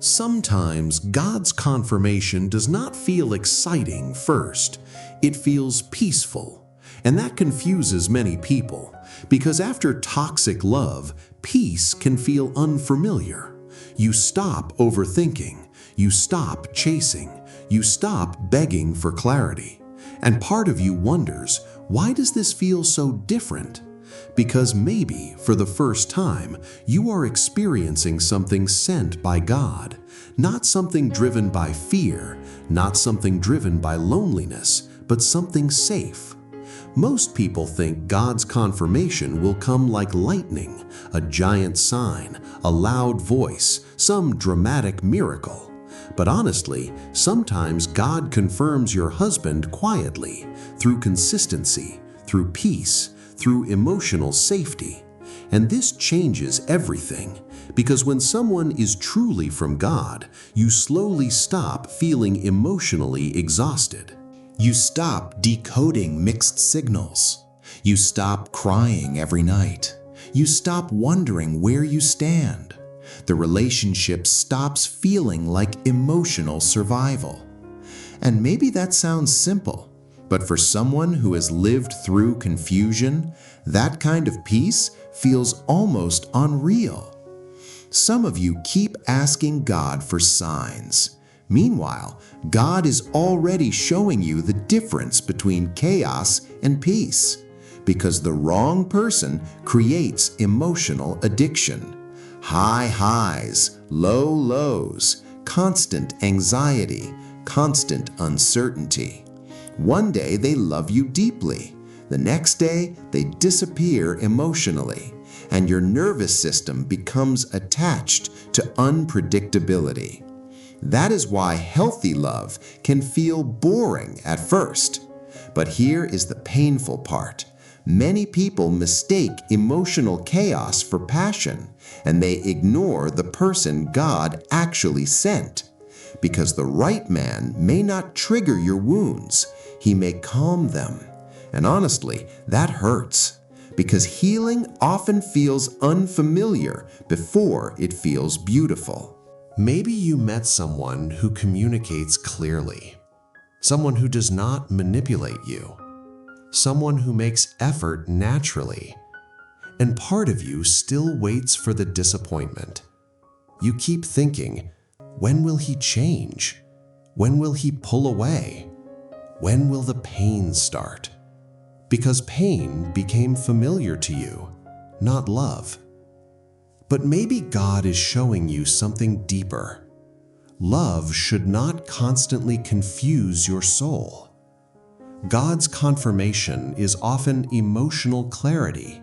Sometimes God's confirmation does not feel exciting first. It feels peaceful, and that confuses many people because after toxic love, peace can feel unfamiliar. You stop overthinking, you stop chasing, you stop begging for clarity. And part of you wonders, why does this feel so different? Because maybe, for the first time, you are experiencing something sent by God, not something driven by fear, not something driven by loneliness, but something safe. Most people think God's confirmation will come like lightning, a giant sign, a loud voice, some dramatic miracle. But honestly, sometimes God confirms your husband quietly, through consistency, through peace, through emotional safety. And this changes everything, because when someone is truly from God, you slowly stop feeling emotionally exhausted. You stop decoding mixed signals. You stop crying every night. You stop wondering where you stand. The relationship stops feeling like emotional survival. And maybe that sounds simple, but for someone who has lived through confusion, that kind of peace feels almost unreal. Some of you keep asking God for signs. Meanwhile, God is already showing you the difference between chaos and peace, because the wrong person creates emotional addiction. High highs, low lows, constant anxiety, constant uncertainty. One day they love you deeply. The next day they disappear emotionally, and your nervous system becomes attached to unpredictability. That is why healthy love can feel boring at first. But here is the painful part. Many people mistake emotional chaos for passion, and they ignore the person God actually sent. Because the right man may not trigger your wounds, he may calm them. And honestly, that hurts, because healing often feels unfamiliar before it feels beautiful. Maybe you met someone who communicates clearly, someone who does not manipulate you, someone who makes effort naturally, and part of you still waits for the disappointment. You keep thinking, when will he change? When will he pull away? When will the pain start? Because pain became familiar to you, not love. But maybe God is showing you something deeper. Love should not constantly confuse your soul. God's confirmation is often emotional clarity,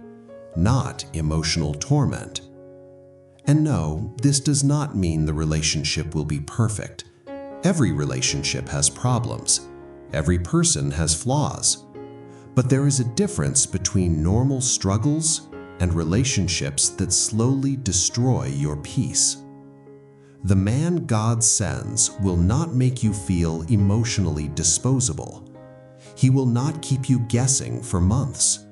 not emotional torment. And no, this does not mean the relationship will be perfect. Every relationship has problems. Every person has flaws. But there is a difference between normal struggles and relationships that slowly destroy your peace. The man God sends will not make you feel emotionally disposable. He will not keep you guessing for months.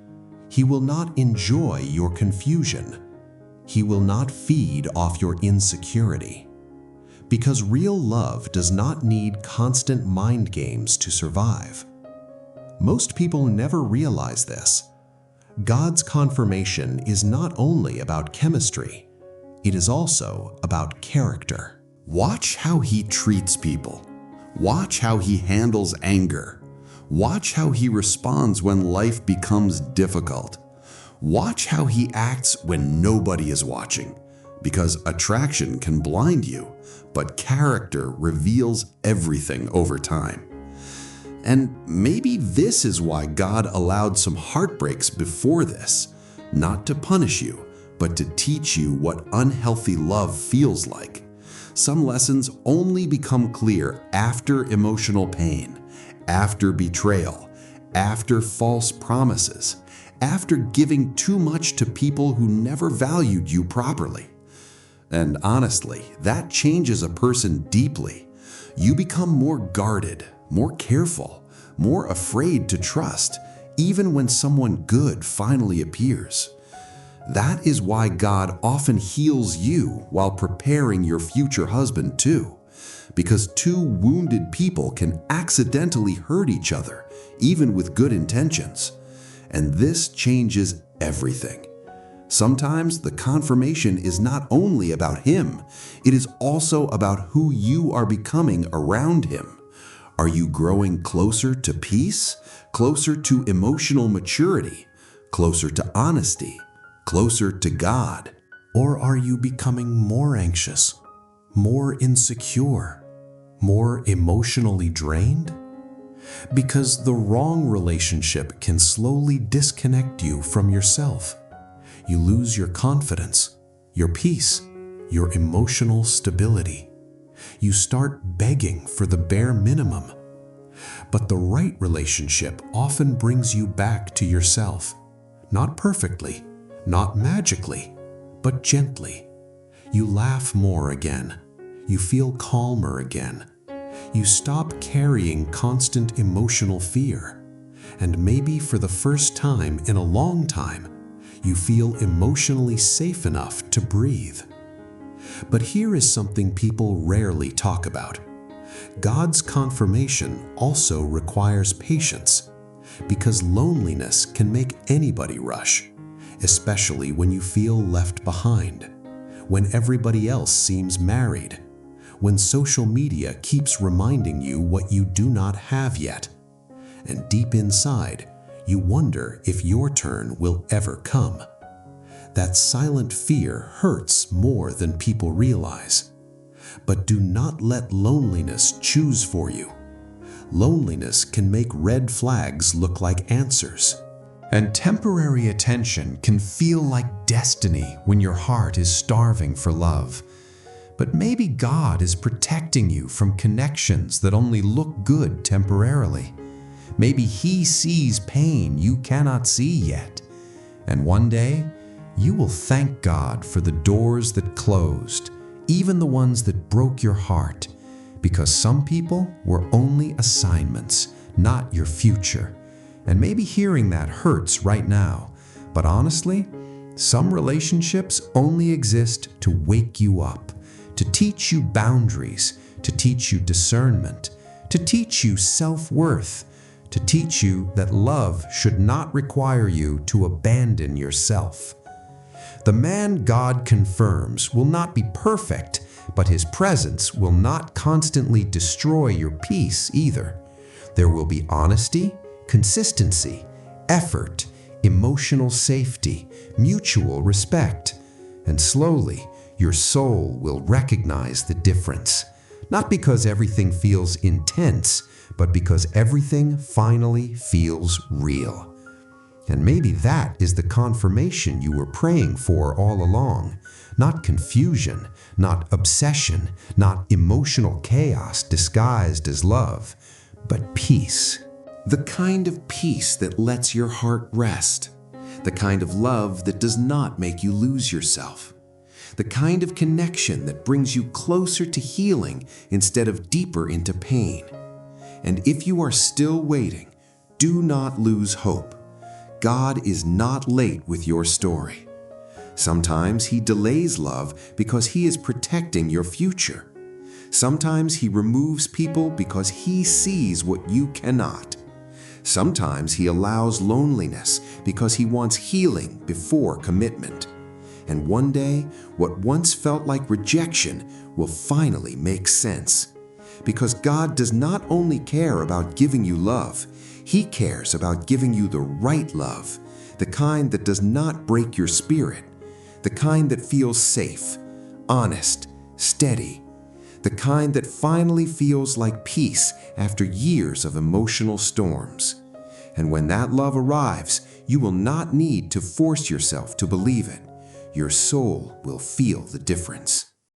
He will not enjoy your confusion. He will not feed off your insecurity. Because real love does not need constant mind games to survive. Most people never realize this. God's confirmation is not only about chemistry, it is also about character. Watch how he treats people. Watch how he handles anger. Watch how he responds when life becomes difficult. Watch how he acts when nobody is watching, because attraction can blind you, but character reveals everything over time. And maybe this is why God allowed some heartbreaks before this, not to punish you, but to teach you what unhealthy love feels like. Some lessons only become clear after emotional pain, after betrayal, after false promises, after giving too much to people who never valued you properly. And honestly, that changes a person deeply. You become more guarded, more careful, more afraid to trust, even when someone good finally appears. That is why God often heals you while preparing your future husband too. Because two wounded people can accidentally hurt each other, even with good intentions. And this changes everything. Sometimes the confirmation is not only about him, it is also about who you are becoming around him. Are you growing closer to peace, closer to emotional maturity, closer to honesty, closer to God? Or are you becoming more anxious, more insecure, more emotionally drained? Because the wrong relationship can slowly disconnect you from yourself. You lose your confidence, your peace, your emotional stability. You start begging for the bare minimum. But the right relationship often brings you back to yourself. Not perfectly, not magically, but gently. You laugh more again. You feel calmer again. You stop carrying constant emotional fear. And maybe for the first time in a long time, you feel emotionally safe enough to breathe. But here is something people rarely talk about. God's confirmation also requires patience, because loneliness can make anybody rush, especially when you feel left behind, when everybody else seems married, when social media keeps reminding you what you do not have yet. And deep inside, you wonder if your turn will ever come. That silent fear hurts more than people realize. But do not let loneliness choose for you. Loneliness can make red flags look like answers. And temporary attention can feel like destiny when your heart is starving for love. But maybe God is protecting you from connections that only look good temporarily. Maybe He sees pain you cannot see yet. And one day, you will thank God for the doors that closed, even the ones that broke your heart, because some people were only assignments, not your future. And maybe hearing that hurts right now, but honestly, some relationships only exist to wake you up, to teach you boundaries, to teach you discernment, to teach you self-worth, to teach you that love should not require you to abandon yourself. The man God confirms will not be perfect, but his presence will not constantly destroy your peace either. There will be honesty, consistency, effort, emotional safety, mutual respect, and slowly your soul will recognize the difference. Not because everything feels intense, but because everything finally feels real. And maybe that is the confirmation you were praying for all along. Not confusion, not obsession, not emotional chaos disguised as love, but peace. The kind of peace that lets your heart rest. The kind of love that does not make you lose yourself. The kind of connection that brings you closer to healing instead of deeper into pain. And if you are still waiting, do not lose hope. God is not late with your story. Sometimes He delays love because He is protecting your future. Sometimes He removes people because He sees what you cannot. Sometimes He allows loneliness because He wants healing before commitment. And one day, what once felt like rejection will finally make sense. Because God does not only care about giving you love, He cares about giving you the right love, the kind that does not break your spirit, the kind that feels safe, honest, steady, the kind that finally feels like peace after years of emotional storms. And when that love arrives, you will not need to force yourself to believe it. Your soul will feel the difference.